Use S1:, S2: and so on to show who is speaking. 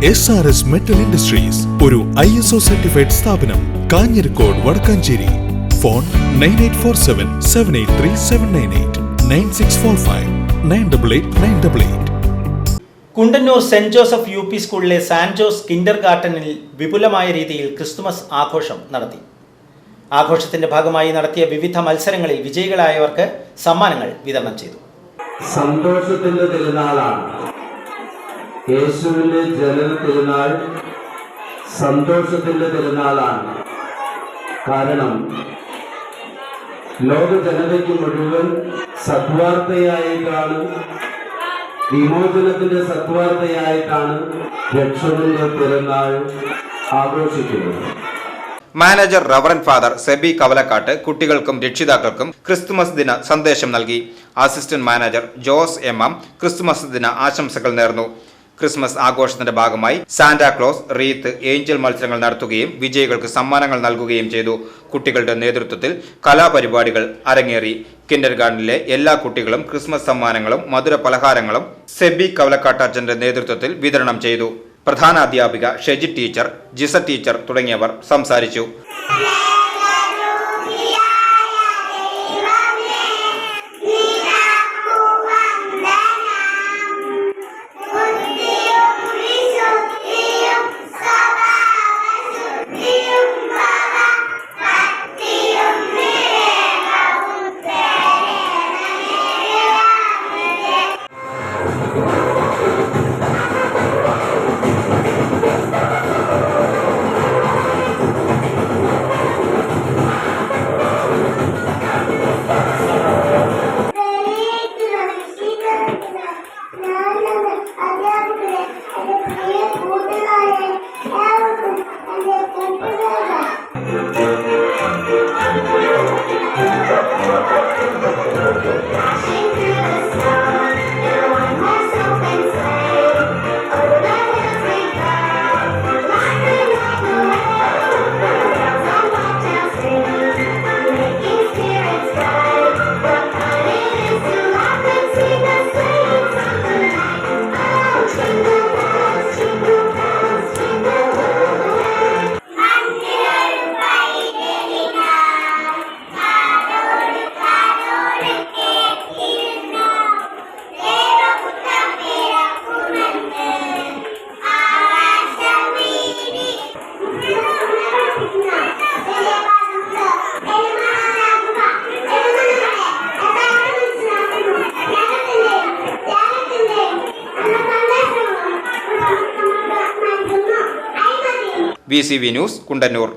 S1: SRS Metal Industries, ഒരു ISO certified സ്ഥാപനം, Kanjirakode, Vadakkanchery. Phone 9847783798 9645 988
S2: Kundannur Saint Joseph UP സ്കൂളിലെ സാന്റ് ജോസ് കിൻഡർ ഗാർട്ടനിൽ വിപുലമായ രീതിയിൽ ക്രിസ്തുമസ് ആഘോഷം നടത്തി. ആഘോഷത്തിന്റെ ഭാഗമായി നടത്തിയ വിവിധ മത്സരങ്ങളിൽ വിജയികളായവർക്ക് സമ്മാനങ്ങൾ വിതരണം ചെയ്തു.
S3: സന്തോഷത്തിന്റെ തിരുനാളാണ്. യേശുവിന്റെ ജനന തിരുനാൾ സന്തോഷത്തിന്റെ തിരുനാളാണ്. കാരണം ലോക ജനതയ്ക്ക് മുഴുവൻ സദ്വാർത്തയായിട്ടാണ്, വിമോചനത്തിന്റെ സദ്വാർത്തയായിട്ടാണ് രക്ഷകന്റെ തിരുനാൾ ആഘോഷിക്കുന്നത്.
S4: Manager reverend father SEBI Kavalakkat കുട്ടികൾക്കും രക്ഷിതാക്കൾക്കും ക്രിസ്തുമസ് ദിന സന്ദേശം നൽകി. Assistant manager Jose MM Christmas ദിന ആശംസകൾ നേർന്നു. ക്രിസ്മസ് ആഘോഷത്തിന്റെ ഭാഗമായി സാന്റാക്ലോസ്, റീത്ത്, ഏഞ്ചൽ മത്സരങ്ങൾ നടത്തുകയും വിജയികൾക്ക് സമ്മാനങ്ങൾ നൽകുകയും ചെയ്തു. കുട്ടികളുടെ നേതൃത്വത്തിൽ കലാപരിപാടികൾ അരങ്ങേറി. കിൻഡർ ഗാർട്ടനിലെ എല്ലാ കുട്ടികളും ക്രിസ്മസ് സമ്മാനങ്ങളും മധുര പലഹാരങ്ങളും സെബി കവലക്കാട്ടച്ചന്റെ നേതൃത്വത്തിൽ വിതരണം ചെയ്തു. പ്രധാന അധ്യാപിക ഷെജി ടീച്ചർ, ജിസ ടീച്ചർ തുടങ്ങിയവർ സംസാരിച്ചു. VCV news, Kundannoor.